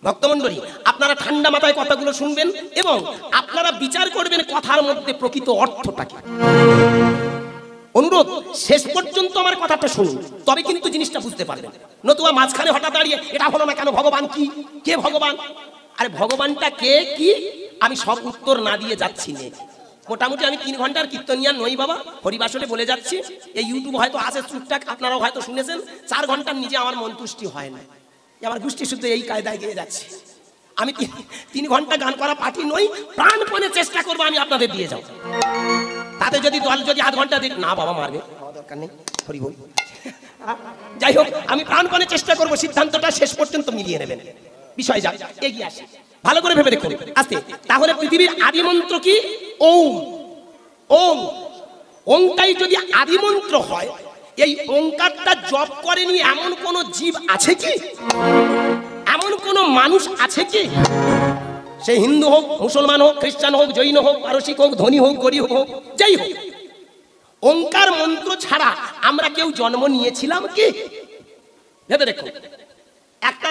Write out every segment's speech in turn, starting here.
ভক্তমণ্ডলী, আপনারা ঠান্ডা মাথায় কথাগুলো শুনবেন এবং আপনারা বিচার করবেন কথার মধ্যে প্রকৃত অর্থটা কি। অনুরোধ, শেষ পর্যন্ত আমার কথাটা শুনুন, তবে কিন্তু জিনিসটা বুঝতে পারবেন। নতুবা মাঝখানে হঠাৎ দাঁড়িয়ে এটা হলো না কেন, ভগবান কি, কে ভগবান, আরে ভগবানটা কে কি আমি সব উত্তর না দিয়ে যাচ্ছি না। মোটামুটি আমি 3 ঘন্টার কীর্তনিয়া নই বাবা, হরিবাসরে বলে যাচ্ছি। এই ইউটিউব হয়তো আছে টুকটাক, আপনারাও হয়তো শুনেছেন। 4 ঘন্টার নিজে আমার মন তুষ্টি হয় না, আমার গোষ্ঠী শুদ্ধ এই কায়দায় গিয়ে যাচ্ছে। আমি 3 ঘন্টা গান করা পার্টি নই, প্রাণপণে চেষ্টা করবো আমি আপনাদের দিয়ে যাও। তাতে যদি দল যদি 8 ঘন্টা দিক না বাবা মারবে, দরকার নেই, হরি বল। যাই হোক, আমি প্রাণপণে চেষ্টা করবো সিদ্ধান্তটা শেষ পর্যন্ত মিলিয়ে নেবেন। বিষয় যা এগিয়ে আসে, ভালো করে ভেবে দেখুন আস্তে। তাহলে পৃথিবীর আদি মন্ত্র কি? ওম। ওম, ওমটাই যদি আদি মন্ত্র হয়, এই ওমকারটা জপ করেনি এমন কোন জীব আছে কি? এমন কোন মানুষ আছে কি? সে হিন্দু হোক, মুসলমান হোক, খ্রিস্টান হোক, জৈন হোক, পারসিক হোক, ধনী হোক, গরিব হোক, যাই হোক, ওঙ্কার মন্ত্র ছাড়া আমরা কেউ জন্ম নিয়েছিলাম কি? ভেবে দেখুন, একটা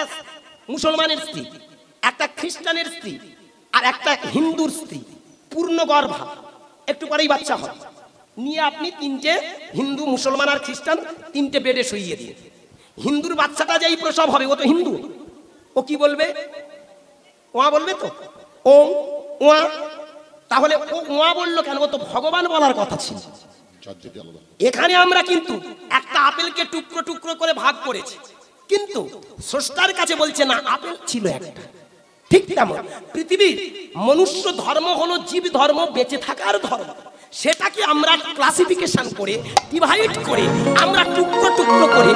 মুসলমানের স্ত্রী, একটা খ্রিস্টানের স্ত্রী আর একটা হিন্দুর স্ত্রী পূর্ণ গর্ভা, একটু পরেই বাচ্চা হয়, নিয়ে আপনি 3টে হিন্দু, মুসলমান আর খ্রিস্টান 3টে বেডে শুইয়ে দিয়ে, হিন্দুর বাচ্চাটা যেই প্রসব হবে, ও তো হিন্দু, ও কি বলবে? ওয়া বলবে তো, ওম ওয়া। তাহলে ও ওয়া বললো কেন? ও তো ভগবান বলার কথা ছিল। এখানে আমরা কিন্তু একটা আপেলকে টুকরো টুকরো করে ভাগ করেছি, কিন্তু স্রষ্টার কাছে বলছে না আপেল ছিল একটা। ঠিক তেমন পৃথিবীর মনুষ্য ধর্ম হলো জীব ধর্ম, বেঁচে থাকার ধর্ম। সেটাকে আমরা ক্লাসিফিকেশন করে, ডিভাইড করে, আমরা টুকরো টুকরো করে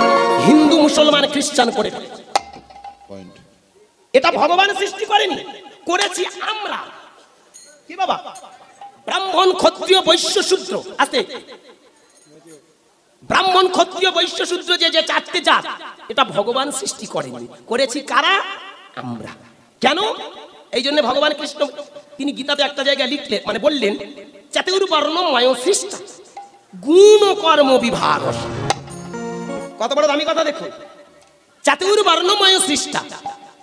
হিন্দু, মুসলমান, খ্রিস্টান করে ফেলেছি। এটা ভগবান সৃষ্টি করেনি, করেছি আমরা। কি বাবা? ব্রাহ্মণ, ক্ষত্রিয়, বৈশ্য, শূদ্র আছে। ব্রাহ্মণ, ক্ষত্রিয়, বৈশ্য, শূদ্র যে 4টে জাত, এটা ভগবান সৃষ্টি করেনি, করেছি কারা? আমরা। কেন? এই জন্য ভগবান কৃষ্ণ তিনি গীতাতে একটা জায়গায় লিখতে মানে বললেন, চাতুর্বর্ণময় সৃষ্টি গুণ কর্ম বিভাগ। কত বড় দামি কথা দেখুন, চাতুর্বর্ণময় সৃষ্টি,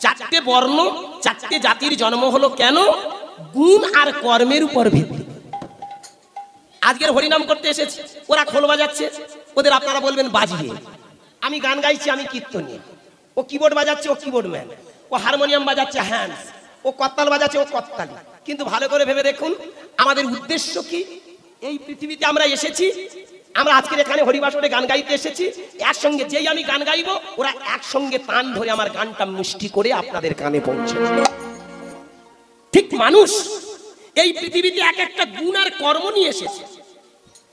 4টে বর্ণ, 4টে জাতির জন্ম হলো কেন? গুণ আর কর্মের উপর ভিত্তি। আজকের হরিনাম করতে এসেছি, ওরা খোল বাজাচ্ছে, ওদের আপনারা বলবেন বাজিয়ে। আমি গান গাইছি, আমি কীর্তনিয়া। ও কিবোর্ড বাজাচ্ছে, ও কিবোর্ড ম্যান। ও হারমোনিয়াম বাজাচ্ছে, হ্যান্ডস। ও করতাল বাজাচ্ছে, ও করতালি। কিন্তু ভালো করে ভেবে দেখুন আমাদের উদ্দেশ্য কি? এই পৃথিবীতে আমরা এসেছি, আমরা আজকের এখানে হরিবাসরে গান গাইতে এসেছি। একসঙ্গে যেই আমি গান গাইবো, ওরা একসঙ্গে তান ধরে আমার গানটা মিষ্টি করে আপনাদের কানে পৌঁছে। ঠিক মানুষ এই পৃথিবীতে এক একটা গুণ আর কর্ম নিয়ে এসেছে।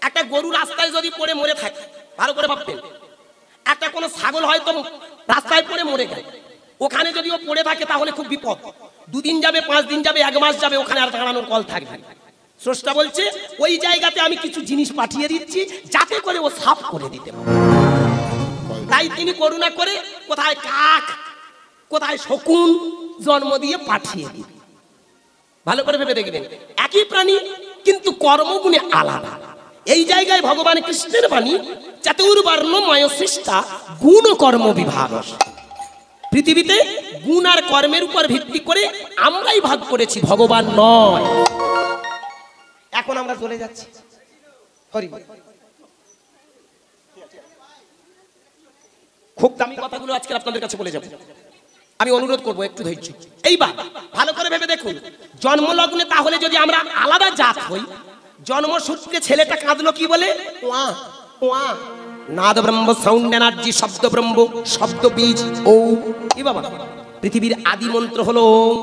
একটা গরু রাস্তায় যদি পড়ে মরে থাকে, ভালো করে ভাববেন, একটা কোনো ছাগল হয়তো রাস্তায় পড়ে মরে গেল, ওখানে যদি ও পড়ে থাকে তাহলে খুব বিপদ। 2 দিন যাবে, 5 দিন যাবে, 1 মাস যাবে, ওখানে আর দাঁড়ানোর কল থাকবে। স্রষ্টা বলছে ওই জায়গাতে আমি কিছু জিনিস পাঠিয়ে দিচ্ছি যাতে করে ও সাফ করে দিতে পারে। তাই তিনি করুণা করে কোথায় কাক, কোথায় শকুন জন্ম দিয়ে পাঠিয়ে দিন। ভালো করে ভেবে দেখবেন, একই প্রাণী কিন্তু কর্মগুণে আলাদা। এই জায়গায় ভগবান কৃষ্ণের বাণী, চাতুর্বর্ণময় সৃষ্টি গুণ কর্ম বিভাগ। পৃথিবীতে গুণ আর কর্মের উপর ভিত্তি করে আমরাই ভাগ করেছি, ভগবান নয়। এখন আমরা চলে যাচ্ছি হরি। খুব দামি কথাগুলো আজকে আপনাদের কাছে বলে যাব, আমি অনুরোধ করবো একটু ধৈর্য। এইবার ভালো করে ভেবে দেখুন, জন্মলগ্নে তাহলে যদি আমরা আলাদা জাত হই, জন্মসূত্রে ছেলেটা কাঁদলো কি বলে? ওয়া ওয়া। নাদ ব্রহ্ম, সাউন্ড এনার্জি, শব্দ ব্রহ্ম, শব্দ বীজ ও। কি বাবা? পৃথিবীর আদি মন্ত্র হলো ওম।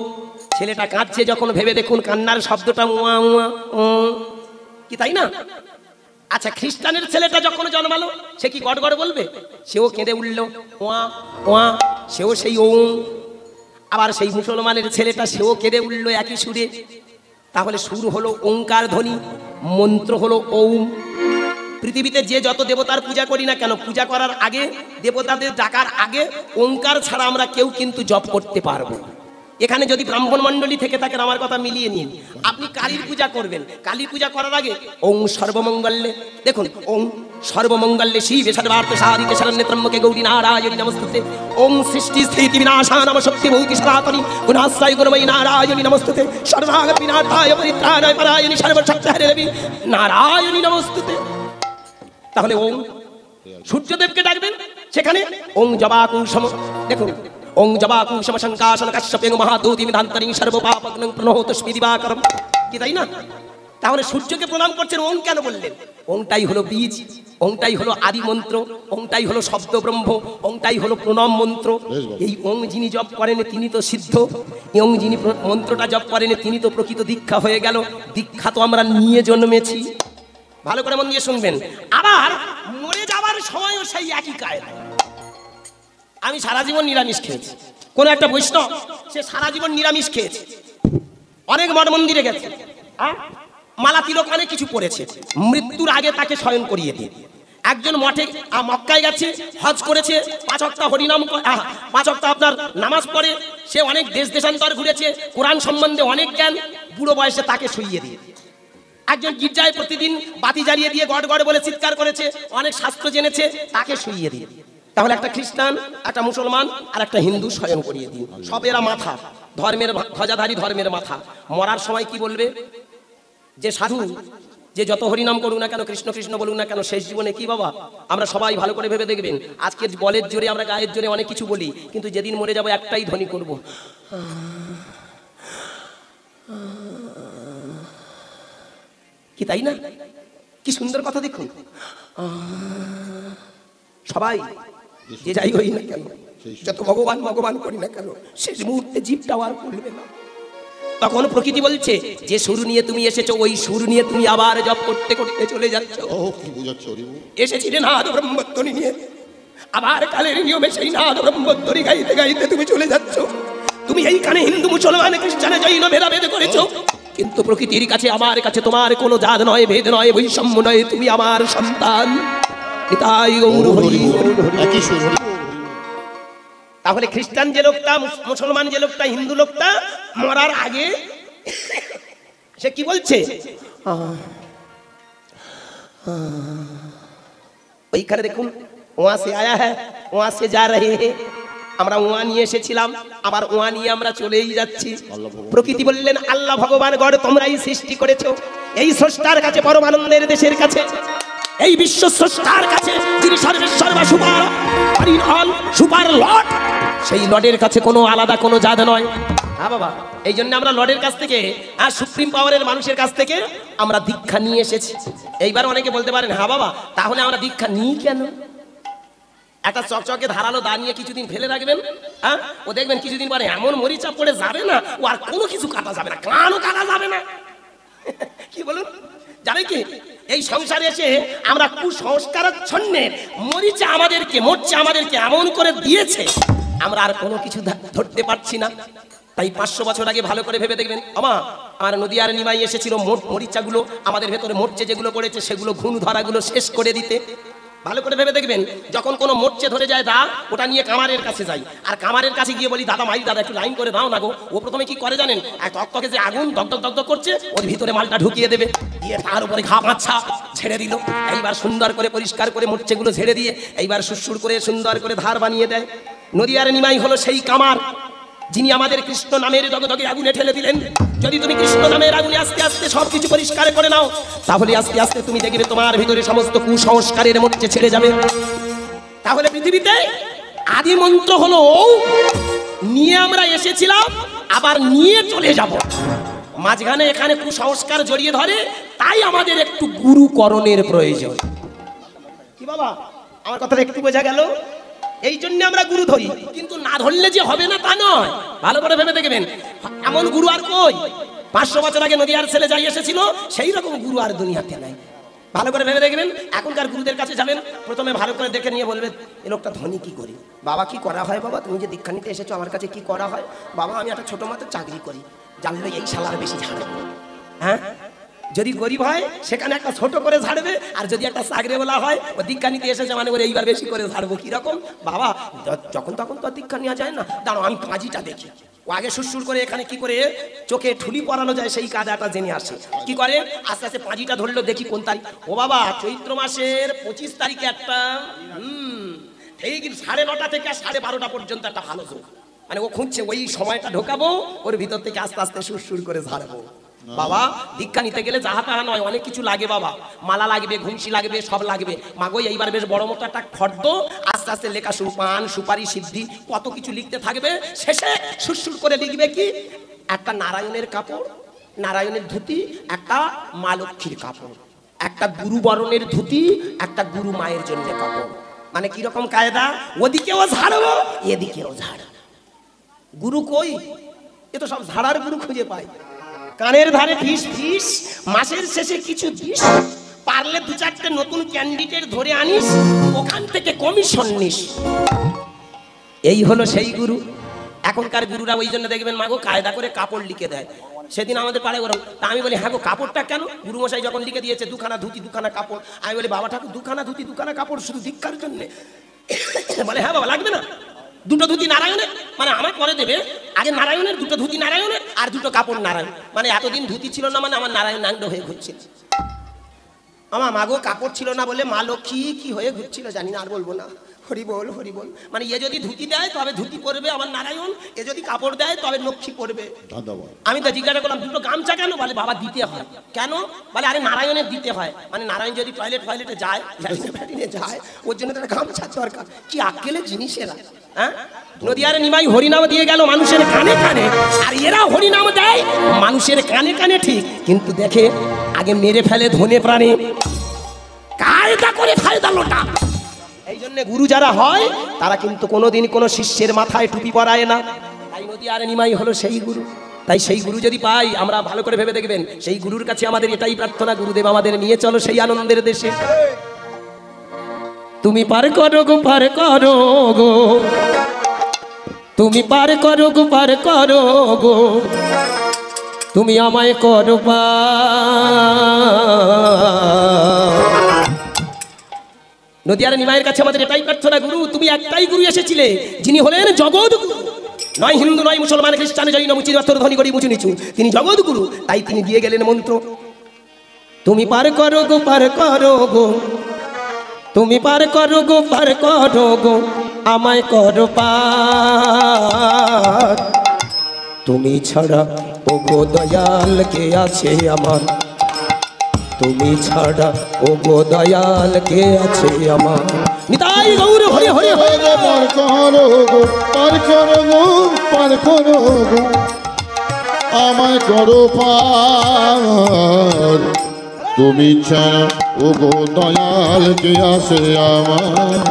ছেলেটা কাঁদছে যখন, ভেবে দেখুন কান্নার শব্দটা ওয়া ওয়া ও, কি তাই না? আচ্ছা, খ্রিস্টানের ছেলেটা যখন জন্মালো, সে কি গড়গড় বলবে? সেও কেঁদে উঠল ওয়া ওয়া, সেও সেই ওম। আবার সেই মুসলমানের ছেলেটা, সেও কেঁদে উঠল একই সুরে। তাহলে সুর হলো ওঙ্কার ধ্বনি, মন্ত্র হলো ওম। পৃথিবীতে যে যত দেবতার পূজা করি না কেন, পূজা করার আগে, দেবতাদের ডাকার আগে ওঙ্কার ছাড়া আমরা কেউ কিন্তু জপ করতে পারবো। এখানে যদি ব্রাহ্মণ মণ্ডলী থেকে থাকেন আমার কথা মিলিয়ে নিন। আপনি কালীর পূজা করবেন, কালী পূজা করার আগে ওং সর্বমঙ্গলে, দেখুন ওং সর্বমঙ্গলে শিবে সর্বার্থ সাধিকে শরণ্যে ত্র্যম্বকে গৌরী নারায়ণী নমস্তুতে, ওং সৃষ্টি স্থিতি বিনাশানাম শক্তি ভৌতি সনাতনী গুণাশ্রয় গুণময়ী নারায়ণী নমস্তুতে, সর্বাগ বিনাশায় পরিত্রাণায় পরায়ণী সর্বশক্তিহারে দেবী নারায়ণী নমস্তুতে। তাহলে ওং সূর্যদেবকে ডাকবেন, সেখানে ওং জবাকুসম, দেখুন ওং জবাকুসম শঙ্কাশন কাশ্যপেং মহাদূতি বিধান্তরিং সর্বপাপগ্নং প্রণহতস্মি দিবাকরম, কি তাই না? তাহলে সূর্যকে প্রণাম করছেন, ওং কেন বললেন? ওংটাই হলো বীজ, ওংটাই হলো আদি মন্ত্র, ওংটাই হলো শব্দ ব্রহ্ম, ওংটাই হলো প্রণাম মন্ত্র। এই ওং যিনি জপ করেন তিনি তো সিদ্ধ, ওং যিনি মন্ত্রটা জপ করেন তিনি তো প্রকৃত দীক্ষা হয়ে গেল। দীক্ষা তো আমরা নিয়ে জন্মেছি। ভালো করে মন দিয়ে শুনবেন। আবার মরে যাওয়ার সময়ও সেই একই কায়দা। আমি সারা জীবন নিরামিষ খেয়েছি, কোন একটা বৈষ্ণব সে সারা জীবন নিরামিষ খেয়েছে, অনেক মঠ মন্দিরে গেছে, মালা তিলক অনেক কিছু পড়েছে, মৃত্যুর আগে তাকে শয়ন করিয়ে দিয়ে একজন মঠে মক্কায় গেছে, হজ করেছে, 5 ওয়াক্ত হরিনাম, 5 ওয়াক্ত আপনার নামাজ পড়ে, সে অনেক দেশ দেশান্তর ঘুরেছে, কোরআন সম্বন্ধে অনেক জ্ঞান, বুড়ো বয়সে তাকে শুইয়ে দিয়ে একজন গির্জায় প্রতিদিন বাতি জ্বালিয়ে দিয়ে গড় গড় বলে চিৎকার করেছে, অনেক শাস্ত্র জেনেছে, তাকে শুইয়ে দিয়ে। তাহলে একটা খ্রিস্টান, একটা মুসলমান আর একটা হিন্দু স্বয়ং করিয়ে দিন, সব এরা মাথা, ধর্মের ধ্বজাধারী, ধর্মের মাথা। মরার সময় কি বলবে? যে সাধু যে যত হরিনাম করুক না কেন, কৃষ্ণ কৃষ্ণ বলুক না কেন, শেষ জীবনে কি বাবা? আমরা সবাই ভালো করে ভেবে দেখবেন, আজকের বলের জোরে আমরা গায়ের জোরে অনেক কিছু বলি, কিন্তু যেদিন মরে যাবো একটাই ধ্বনি করব, কি তাই না? কি সুন্দর কথা দেখুন। সবাই যে যাই হই না কেন, যত ভগবান ভগবান করি না কেন, শেষ মুহূর্তে জীবটাও আর করবে না। তখন প্রকৃতি বলছে যে সুর নিয়ে তুমি এসেছো, ওই সুর নিয়ে তুমি আবার জপ করতে করতে চলে যাচ্ছ। এসেছিলে নাদ ব্রহ্মধ্বনি নিয়ে, আবার কালের নিয়মে সেই নাদ ব্রহ্মধ্বনি গাইতে গাইতে তুমি চলে যাচ্ছ। তুমি এইখানে হিন্দু মুসলমান খ্রিস্টানে জৈন ভেদাভেদ করেছো, কিন্তু প্রকৃতির কাছে আমার কাছে তোমার কোনো জাত নয়, ভেদ নয়, বৈষম্য নয়, তুমি আমার সন্তান। তাহলে খ্রিস্টান যে লোকটা, মুসলমান যে লোকটা, হিন্দু লোকটা মরার আগে সে কি বলছে? ওইখানে দেখুন, ওয়া সে আয়া হ্যাঁ ওয়া সে যা রহে হ্যাঁ, আমরা ওয়া নিয়ে এসেছিলাম, আবার ওয়া নিয়ে আমরা চলেই যাচ্ছি। প্রকৃতি বললেন আল্লাহ ভগবান গড তোমরাই সৃষ্টি করেছো, এই স্রষ্টার কাছে, পরমানন্দের দেশের কাছে, এই বিশ্ব স্রষ্টার কাছে, যিনি সর্বেশ্বর বা সুপার লর্ড, সেই লর্ডের কাছে কোনো আলাদা কোনো জাত নয়। হ্যাঁ বাবা, এই জন্য আমরা লর্ডের কাছ থেকে আর সুপ্রিম পাওয়ারের মানুষের কাছ থেকে আমরা দীক্ষা নিয়ে এসেছি। এইবার অনেকে বলতে পারেন হ্যাঁ বাবা, তাহলে আমরা দীক্ষা নিই কেন? একটা চকচকে ধারালো দা নিয়ে কিছুদিন ফেলে রাখবেন, হ্যাঁ, ও দেখবেন কিছুদিন পরে এমন মরিচা পড়ে যাবে না, ও আর কোনো কিছু কাটা যাবে না, কানও কাটা যাবে না। কি বলুন? জানে কি, এই সংসারে এসে আমরা কুসংস্কারের জন্য মরিচা আমাদেরকে, মরচা আমাদেরকে এমন করে দিয়েছে, আমরা আর কোনো কিছু ধরতে পারছি না। তাই 500 বছর আগে ভালো করে ভেবে দেখবেন, আমার নদীয়ার নিমাই এসেছিল মরিচাগুলো আমাদের ভেতরে মরচে যেগুলো পড়েছে সেগুলো ঘুণ ধরাগুলো শেষ করে দিতে। ভালো করে ভেবে দেখবেন, যখন কোনো মোর্চে ধরে যায় দা, ওটা নিয়ে কামারের কাছে যাই, আর কামারের কাছে গিয়ে বলি দাদা, মাই দাদা একটু লাইন করে দাও না গো। ও প্রথমে কি করে জানেন? এক টকটকে যে আগুন দগদগ দগদগ করছে, ওর ভিতরে মালটা ঢুকিয়ে দেবে, দিয়ে তার উপরে ঘা পাচ্ছা ছেড়ে দিল। এইবার সুন্দর করে পরিষ্কার করে মোর্চেগুলো ঝেড়ে দিয়ে এইবার সুরসুর করে সুন্দর করে ধার বানিয়ে দেয়। নদীয়ার নিমাই হলো সেই কামার, যিনি আমাদের কৃষ্ণ নামের দগদগে আগুনে ঠেলে দিলেন। যদি তুমি কৃষ্ণ নামের আগুনে আস্তে আস্তে সবকিছু পরিষ্কার করে নাও, তাহলে আস্তে আস্তে তুমি দেখবে তোমার ভিতরে সমস্ত কুসংস্কারের মধ্যে ছেড়ে যাবে। তাহলে পৃথিবীতে আদি মন্ত্র হলো নিয়ে আমরা এসেছিলাম, আবার নিয়ে চলে যাব। মাঝখানে এখানে কুসংস্কার জড়িয়ে ধরে, তাই আমাদের একটু গুরুকরণের প্রয়োজন। কি বাবা, আমার কথাটা একটু বোঝা গেল? এই জন্য আমরা গুরু ধরি, কিন্তু না ধরলে যে হবে না তা নয়। ভালো করে ভেবে দেখবেন, এমন গুরু আর কই? 500 বছর আগে নদীয়ার ছেলে যাই এসেছিল, সেই রকম গুরু আর দুনিয়াতে নাই। ভালো করে ভেবে দেখবেন, এখনকার গুরুদের কাছে যাবেন, প্রথমে ভালো করে দেখে নিয়ে বলবে এই লোকটা ধনী কি করি। বাবা কি করা হয়? বাবা তুমি যে দীক্ষা নিতে এসেছো আমার কাছে কি করা হয়? বাবা আমি একটা ছোট মতো চাকরি করি, জানলে এই শালার বেশি ঝাড়ে। হ্যাঁ, যদি গরিব হয় সেখানে একটা ছোট করে ঝাড়বে, আর যদি একটা চাকরিওয়ালা হয় ও দীক্ষা নিতে এসেছে মানে করে এইবার বেশি করে ঝাড়বো। কিরকম? বাবা যখন তখন তো দীক্ষা নেওয়া যায় না, দাঁড়াও আমি পাঁজিটা দেখি। ও আগে সুরসুর করে এখানে কি করে চোখে ঠুলি পরানো যায় সেই কায়দাটা জেনে আসে। কি করে আস্তে আস্তে পাঁজিটা ধরলো, দেখি কোন তারিখ। ও বাবা, চৈত্র মাসের 25 তারিখে একটা ঠিক 9:30 থেকে 12:30 পর্যন্ত একটা ভালো যোগ। মানে ও খুঁজছে ওই সময়টা ঢোকাবো, ওর ভিতর থেকে আস্তে আস্তে সুরসুর করে ঝাড়বো। বাবা, দীক্ষা নিতে গেলে যাহা তাহা নয়, অনেক কিছু লাগে বাবা। মালা লাগবে, ঘুমসি লাগবে, সব লাগবে। মাগো এইবার বেশ বড় মতো একটা ফর্দ, আস্তে আস্তে লেখা শুরু, পান সুপারি সিদ্ধি কত কিছু লিখতে থাকবে। শেষে সুরসুর করে লিখবে কি, একটা নারায়ণের কাপড়, নারায়ণের ধুতি, একটা মা লক্ষ্মীর কাপড়, একটা গুরু বরণের ধুতি, একটা গুরু মায়ের জন্য কাপড়। মানে কিরকম কায়দা, ওদিকেও ঝাড়বো এদিকেও ঝাড়। গুরু কই, এ তো সব ঝাড়ার গুরু খুঁজে পাই। কানের ধারে ফিস ফিস, মাসের শেষে কিছু দিস, পারলে 2-4টে নতুন ক্যান্ডিডেট ধরে আনিস, ওখান থেকে কমিশন নিস। এই হলো সেই গুরু। এখনকার গুরুরা ওই জন্য দেখবেন মাগো কায়দা করে কাপড় লিখে দেয়। সেদিন আমাদের পাড়ায় ওরকম, তা আমি বলি হ্যাঁ গো কাপড়টা কেন? গুরুমশাই যখন লিখে দিয়েছে 2খানা ধুতি 2খানা কাপড়, আমি বলি বাবা ঠাকুর 2খানা ধুতি 2খানা কাপড় শুধু দীক্ষার জন্য? বলে হ্যাঁ বাবা লাগবে না, 2টো ধুতি নারায়ণের, মানে আমার পরে দেবে, আগে নারায়ণের 2টো ধুতি নারায়ণের আর 2টো কাপড় নারায়ণ। মানে এতদিন ধুতি ছিল না, মানে আমার নারায়ণ নাঙ্গ হয়ে ঘুরছিল। আমার মাগো কাপড় ছিল না বলে মা লক্ষ্মী কি হয়ে ঘুরছিল জানি না, আর বলবো না। হরি বল হরি বল। মানে এ যদি ধুতি দেয় তবে ধুতি পরবে আমার নারায়ণ, এ যদি কাপড় দেয় তবে লক্ষ্মী পরবে। আমি তো জিজ্ঞাসা করলাম 2টো গামছা কেন? বলে বাবা দিতে হয়। কেন? বলে আরে নারায়ণের দিতে হয়। মানে নারায়ণ যদি টয়লেটে যায়, ল্যাট্রিনে যায়, ওর জন্য তার গামছা দরকার। কি আক্কেলের জিনিসেরা, হ্যাঁ? নদিয়ার নিমাই হরিনাম দিয়ে গেল মানুষের কানে কানে, আর এরা হরিনাম দেয় মানুষের কানে কানে ঠিক, কিন্তু দেখে আগে মেরে ফেলে ধনে প্রাণে, কায়দা করে ফায়দা লোটা। এই জন্য গুরু যারা হয় তারা কিন্তু কোনোদিন কোনো শিষ্যের মাথায় টুপি পরায় না। তাই নদিয়ার নিমাই হলো সেই গুরু। তাই সেই গুরু যদি পাই আমরা, ভালো করে ভেবে দেখবেন, সেই গুরুর কাছে আমাদের এটাই প্রার্থনা, গুরুদেব আমাদের নিয়ে চলো সেই আনন্দের দেশে। তুমি পার করো গো, পার করো গো, তুমি পার করো গো, পার করো গো, তুমি আমায় করো পার। নদিয়ার নিমাইয়ের কাছে আমাদের এটাই প্রার্থনা, গুরু তুমি একটাই গুরু এসেছিলে, যিনি হলেন জগৎগুরু। নয় হিন্দু, নয় মুসলমান, খ্রিস্টান, জৈন, মুচির পাথর, ধনী গরিব, উঁচু নিচু, তিনি জগৎগুরু। তাই তিনি দিয়ে গেলেন মন্ত্র, তুমি পার করো গো, পার করো গো, তুমি পার করো গো, পার করো গো, আমায় করো পার। তুমি ছাড়া ও গো দয়াল কে আছে আমার, তুমি ছাড়া ও গো দয়াল কে আছে আমার। নিতাই গৌর হরি হরি হরি। পার করো গো, পার করো গো, পার করো গো, আমায় করো পার। তুমি ছাড়া ও গো দয়াল কে আছে আমার,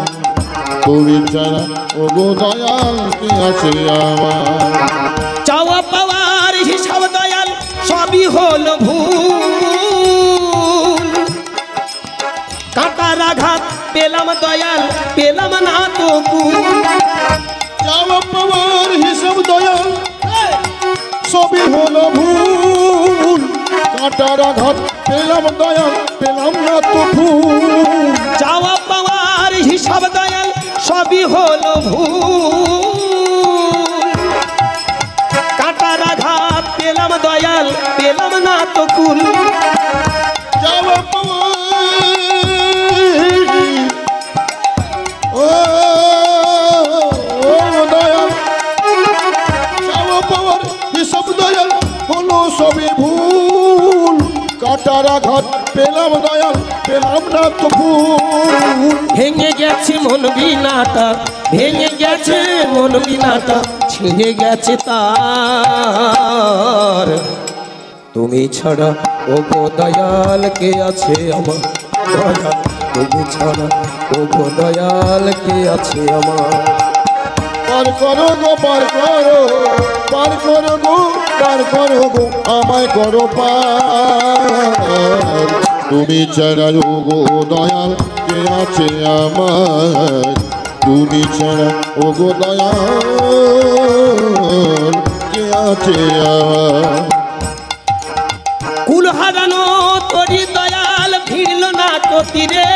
তুমি ছাড়া ও গো দয়াল কে আছে আমার। চাওয়া পাওয়ার হিসাব দয়াল সবই হলো ভুল, কাঁটার আঘাত পেলাম দয়াল, পেলাম না তো কুল। চাওয়া পাওয়ার হিসাব দয়াল সবই হলো ভুল, কাঁটার আঘাত পেলাম দয়াল, পেলাম না তো ফুল। চাওয়া পাওয়ার হিসাব দয়াল সবই হলো ভুল, কাঁটার আঘাত পেলাম দয়াল, পেলাম না তো কুল। চাওয়া পাওয়ার ও দয়াল, চাওয়া পাওয়ার হিসাব দয়াল হলো সবই ভুল, কাঁটার আঘাত পেলাম দয়াল, পেলাম না তো ফুল। ভেঙে গেছে মন বিনাটা, ভেঙে গেছে মন বিনাটা, ছিঁড়ে গেছে তার। তুমি ছাড়া ও গো দয়াল কে আছে আমার দয়াল, তুমি ছাড়া ও গো দয়াল কে আছে আমার। পার করো গো, পার করো, পার করো গো, পার করো গো, আমায় করো পার। তুমি ছাড়া ও গো দয়াল কে আছে আমার, তুমি ছাড়া ও গো দয়াল কে আছে আমার। কুল হারানো তোরি দয়াল ভিড়ল না তো তীরে,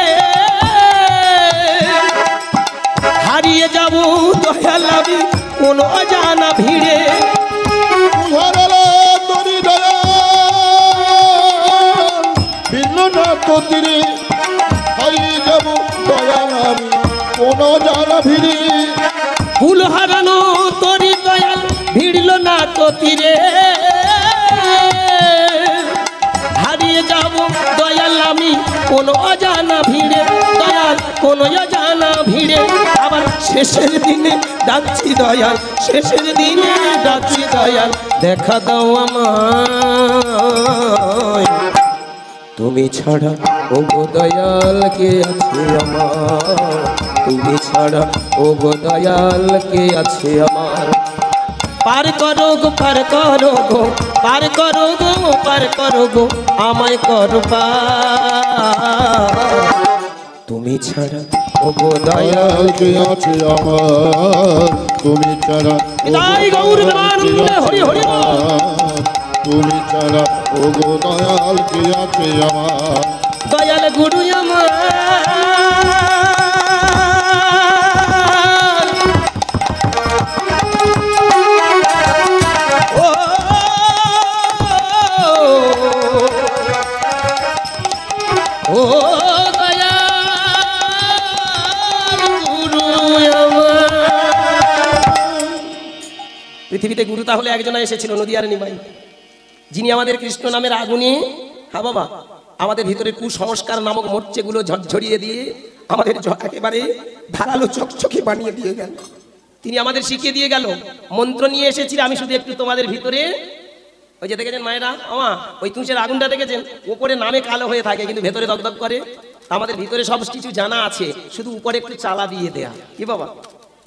হারিয়ে যাব দয়াল আমি কোন অজানা ভিড়ে। তীরে হারিয়ে যাব দয়াল আমি কোন জানা ভিড়ে কুল হারানো তোরি দয়াল ভিড়ল না তো তীরে হারিয়ে যাব দয়াল আমি কোন অজানা ভিড়ে দয়াল কোন অজানা ভিড়ে আবার শেষের দিনে ডাকছি দয়াল শেষের দিনে ডাকছি দয়াল দেখা দাও আমায় তুমি ছাড়া ও গো দয়াল কে আছে আমার তুমি ছাড়া ও গো দয়াল কে আছে আমার পার করো গো পার করো গো পার করো গো পার করো গো আমায় করো পার তুমি ছাড়া ও গো দয়াল দয়াল কে আছে আমার তুমি ছাড়া বিদায় গৌর দেবানন্দে হরি হরি বল। তুমি ছাড়া ও গো দয়াল কে আছে আমার দয়াল গুরু আমার ও ও দয়াল গুরু আমার পৃথিবীতে গুরু তাহলে একজনা এসেছিল নদিয়ার নিমাই যিনি আমাদের কৃষ্ণ নামের আগুনে হ্যাঁ বাবা আমাদের ভিতরে কুসংস্কার নামক মোর্চেগুলো ঝরিয়ে দিয়ে আমাদের একেবারে ধারালো চকচকে বানিয়ে দিয়ে গেল তিনি আমাদের শিখিয়ে দিয়ে গেল মন্ত্র নিয়ে এসেছি আমি শুধু একটু তোমাদের ভিতরে ওই যে দেখেছেন মায়েরা আমা ওই তুষের আগুনটা দেখেছেন উপরে নামে কালো হয়ে থাকে কিন্তু ভেতরে দগদগ করে আমাদের ভিতরে সব কিছু জানা আছে শুধু উপরে একটু চালা দিয়ে দেয়া কি বাবা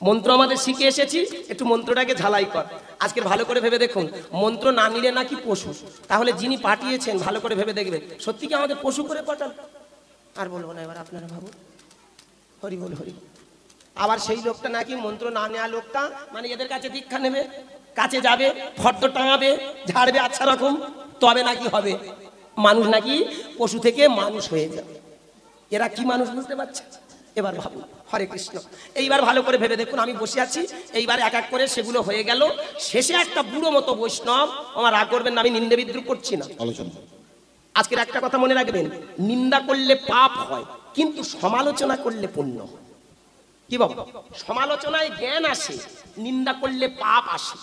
মন্ত্র আমাদের শিখে এসেছি একটু মন্ত্রটাকে ঝালাই কর আজকের ভালো করে ভেবে দেখুন মন্ত্র না নিলে নাকি পশু তাহলে যিনি পাঠিয়েছেন ভালো করে ভেবে দেখবেন সত্যি কি আমাদের পশু করে পাঠান আর বলবো না এবার আপনারা ভাবুন হরি বল হরি বল। আবার সেই লোকটা নাকি মন্ত্র না নেওয়া লোকটা মানে এদের কাছে দীক্ষা নেবে কাছে যাবে ফর্দ টাঙাবে ঝাড়বে আচ্ছা রকম তবে নাকি হবে মানুষ নাকি পশু থেকে মানুষ হয়ে যাবে এরা কি মানুষ বুঝতে পারছে এবার ভাবুন হরে কৃষ্ণ এইবার ভালো করে ভেবে দেখুন আমি বসে আছি এইবার এক এক করে সেগুলো হয়ে গেল শেষে একটা বুড়ো মতো বৈষ্ণব আমার রাগ করবেন না আমি নিন্দে বিদ্রুপ করছি না আলোচনা আজকের একটা কথা মনে রাখবেন নিন্দা করলে পাপ হয় কিন্তু সমালোচনা করলে পুণ্য হয় কি বাবা সমালোচনায় জ্ঞান আসে নিন্দা করলে পাপ আসে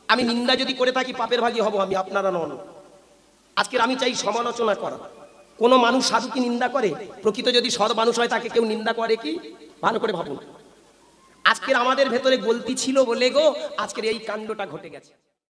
আমি নিন্দা যদি করে থাকি পাপের ভাগী হব আমি আপনারা নন আজকের আমি চাই সমালোচনা করা কোন মানুষ সাধুকে নিন্দা করে প্রকৃত যদি সৎ মানুষ হয় তাকে কেউ নিন্দা করে কি ভালো করে ভাবুন আজকের আমাদের ভেতরে গলতি ছিল বলে গো আজকের এই কাণ্ডটা ঘটে গেছে